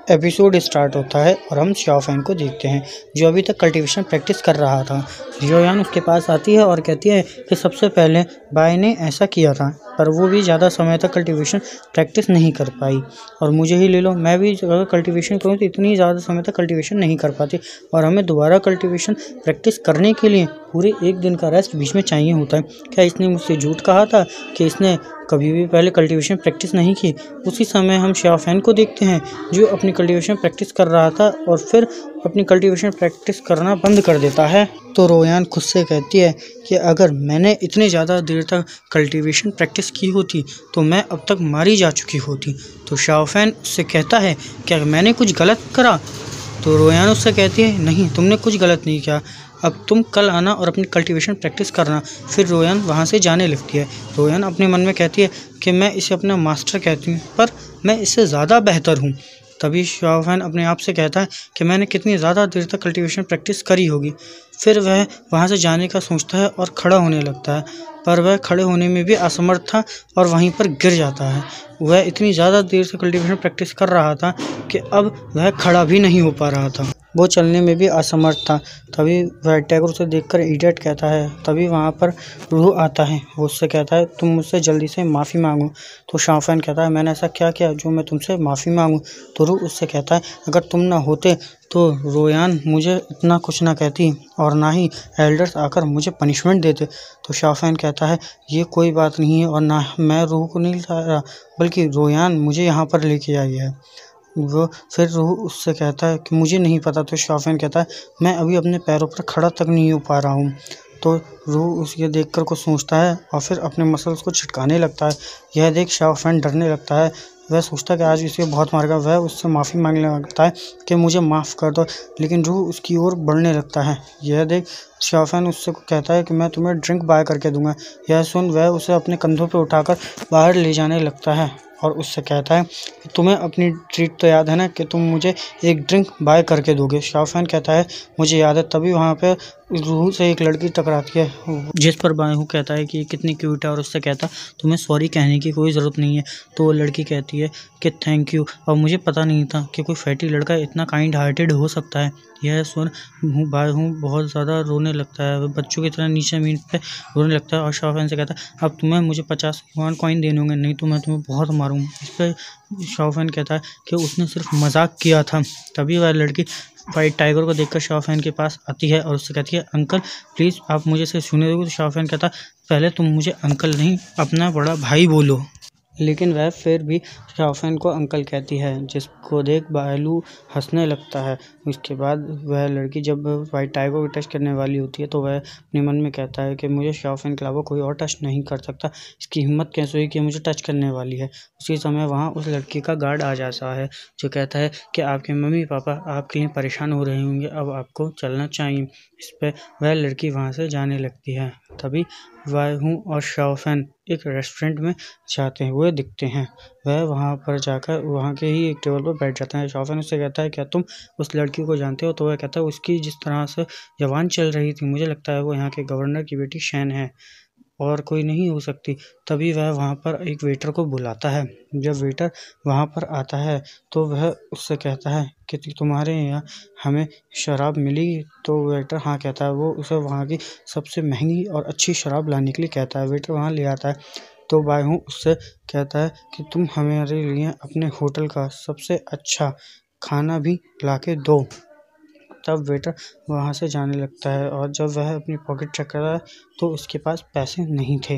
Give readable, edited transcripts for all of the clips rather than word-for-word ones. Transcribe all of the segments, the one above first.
Episode start होता है और हम शाओफैन को देखते हैं जो अभी तक कल्टीवेशन प्रैक्टिस कर रहा था। जोयान उसके पास आती है और कहती है कि सबसे पहले बाय ने ऐसा किया था पर वो भी ज़्यादा समय तक कल्टीवेशन प्रैक्टिस नहीं कर पाई और मुझे ही ले लो, मैं भी अगर कल्टीवेशन करूँ तो इतनी ज़्यादा समय तक कल्टीवेशन नहीं कर पाती और हमें दोबारा कल्टीवेशन प्रैक्टिस करने के लिए पूरे एक दिन का रेस्ट बीच में चाहिए होता है। क्या इसने मुझसे झूठ कहा था कि इसने कभी भी पहले कल्टीवेशन प्रैक्टिस नहीं की? उसी समय हम शाओफैन को देखते हैं जो अपनी कल्टीवेशन प्रैक्टिस कर रहा था और फिर अपनी कल्टीवेशन प्रैक्टिस करना बंद कर देता है। तो रोयान खुद से कहती है कि अगर मैंने इतने ज़्यादा देर तक कल्टीवेशन प्रैक्टिस की होती तो मैं अब तक मारी जा चुकी होती। तो शाओफैन उससे कहता है क्या मैंने कुछ गलत करा? तो रोयान उससे कहती है नहीं, तुमने कुछ गलत नहीं किया, अब तुम कल आना और अपनी कल्टीवेशन प्रैक्टिस करना। फिर रोयान वहाँ से जाने लगती है। रोयान अपने मन में कहती है कि मैं इसे अपना मास्टर कहती हूँ पर मैं इससे ज़्यादा बेहतर हूँ। तभी शाओफैन अपने आप से कहता है कि मैंने कितनी ज़्यादा देर तक कल्टीवेशन प्रैक्टिस करी होगी। फिर वह वहाँ से जाने का सोचता है और खड़ा होने लगता है पर वह खड़े होने में भी असमर्थ था और वहीं पर गिर जाता है। वह इतनी ज़्यादा देर से कल्टीवेशन प्रैक्टिस कर रहा था कि अब वह खड़ा भी नहीं हो पा रहा था, वो चलने में भी असमर्थ था। तभी वह टैगोर उसे देखकर इडियट कहता है। तभी वहाँ पर रूह आता है, वो उससे कहता है तुम मुझसे जल्दी से माफ़ी मांगो। तो शाओफैन कहता है मैंने ऐसा क्या किया जो मैं तुमसे माफ़ी मांगूँ? तो रूह उससे कहता है अगर तुम ना होते तो रोयान मुझे इतना कुछ ना कहती और ना ही एल्डर्स आकर मुझे पनिशमेंट देते। तो शाओफैन कहता है ये कोई बात नहीं है और ना मैं रूह को नहीं ला रहा बल्कि रोयान मुझे यहाँ पर लेके आई है। वो फिर रूह उससे कहता है कि मुझे नहीं पता। तो शाओफैन कहता है मैं अभी अपने पैरों पर खड़ा तक नहीं हो पा रहा हूँ। तो रूह उसके देखकर कुछ सोचता है और फिर अपने मसल्स को छिटकाने लगता है। यह देख शाओफैन डरने लगता है। वह सोचता है कि आज इसे बहुत मारेगा। वह उससे माफ़ी मांगने लगता है कि मुझे माफ़ कर दो, लेकिन रूह उसकी ओर बढ़ने लगता है। यह देख शाओफैन उससे कहता है कि मैं तुम्हें ड्रिंक बाय करके दूंगा। यह सुन वह उसे अपने कंधों पर उठाकर बाहर ले जाने लगता है और उससे कहता है कि तुम्हें अपनी ट्रीट तो याद है ना कि तुम मुझे एक ड्रिंक बाय करके दोगे। शाओफैन कहता है मुझे याद है। तभी वहाँ पे रूह से एक लड़की टकराती है जिस पर बायहू कहता है कि कितनी क्यूट है और उससे कहता तुम्हें सॉरी कहने की कोई ज़रूरत नहीं है। तो वो लड़की कहती है कि थैंक यू, और मुझे पता नहीं था कि कोई फैटी लड़का इतना काइंड हार्टेड हो सकता है। यह सुन बायहू बहुत ज़्यादा रोने लगता है, बच्चों की तरह नीचे ज़मीन पे रोने लगता है और शाओफैन से कहता है अब तुम्हें मुझे 50 युआन कॉइन देने होंगे, नहीं तो मैं तुम्हें बहुत मारूंगा। इस पर शाओफैन कहता है कि उसने सिर्फ मजाक किया था। तभी वह लड़की वाइट टाइगर को देखकर शाओफैन के पास आती है और उससे कहती है अंकल प्लीज़ आप मुझे से सुने दोगे? तो शाओफैन कहता है पहले तुम मुझे अंकल नहीं अपना बड़ा भाई बोलो। लेकिन वह फिर भी शाओफैन को अंकल कहती है जिसको देख बायलू हंसने लगता है। उसके बाद वह लड़की जब वाइट टाइगर को टच करने वाली होती है तो वह अपने मन में कहता है कि मुझे शाओफैन के अलावा कोई और टच नहीं कर सकता, इसकी हिम्मत कैसे हुई कि मुझे टच करने वाली है। उसी समय वहाँ उस लड़की का गार्ड आ जाता है जो कहता है कि आपके मम्मी पापा आपके लिए परेशान हो रहे होंगे, अब आपको चलना चाहिए। इस पर वह लड़की वहाँ से जाने लगती है। तभी बायहू और शाओफैन एक रेस्टोरेंट में जाते हुए दिखते हैं। वह वहाँ पर जाकर वहाँ के ही एक टेबल पर बैठ जाता है। शाओफैन उससे कहता है क्या तुम उस लड़की को जानते हो? तो वह कहता है उसकी जिस तरह से जबान चल रही थी मुझे लगता है वो यहाँ के गवर्नर की बेटी शैन है और कोई नहीं हो सकती। तभी वह वहाँ पर एक वेटर को बुलाता है। जब वेटर वहाँ पर आता है तो वह उससे कहता है कि तुम्हारे यहाँ हमें शराब मिलेगी? तो वेटर हाँ कहता है। वो उसे वहाँ की सबसे महंगी और अच्छी शराब लाने के लिए कहता है। वेटर वहाँ ले आता है तो बायहू उससे कहता है कि तुम हमारे लिए अपने होटल का सबसे अच्छा खाना भी ला के दो। तब वेटर वहाँ से जाने लगता है और जब वह अपनी पॉकेट चेक करता है तो उसके पास पैसे नहीं थे।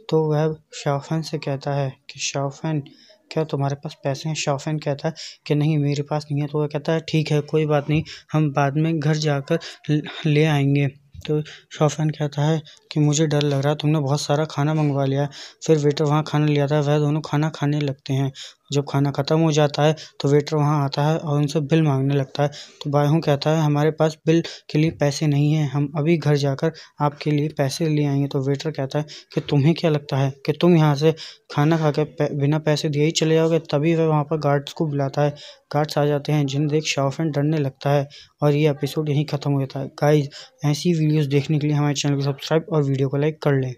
तो वह शाओफैन से कहता है कि शाओफैन क्या तुम्हारे पास पैसे हैं? शाओफैन कहता है कि नहीं मेरे पास नहीं है। तो वह कहता है ठीक है कोई बात नहीं, हम बाद में घर जाकर ले आएंगे। तो शाओफैन कहता है कि मुझे डर लग रहा है, तुमने बहुत सारा खाना मंगवा लिया है। फिर वेटर वहाँ खाना ले आता है, वह दोनों खाना खाने लगते हैं। जब खाना ख़त्म हो जाता है तो वेटर वहाँ आता है और उनसे बिल मांगने लगता है। तो बायहू कहता है हमारे पास बिल के लिए पैसे नहीं हैं, हम अभी घर जाकर आपके लिए पैसे ले आएंगे। तो वेटर कहता है कि तुम्हें क्या लगता है कि तुम यहाँ से खाना खा के बिना पैसे दिए ही चले जाओगे? तभी वह वहाँ पर गार्ड्स को बुलाता है। गार्ड्स आ जाते हैं जिन्हें देख शाओफैन डरने लगता है और ये एपिसोड यहीं ख़त्म हो जाता है। गाइस ऐसी वीडियोस देखने के लिए हमारे चैनल को सब्सक्राइब और वीडियो को लाइक कर लें।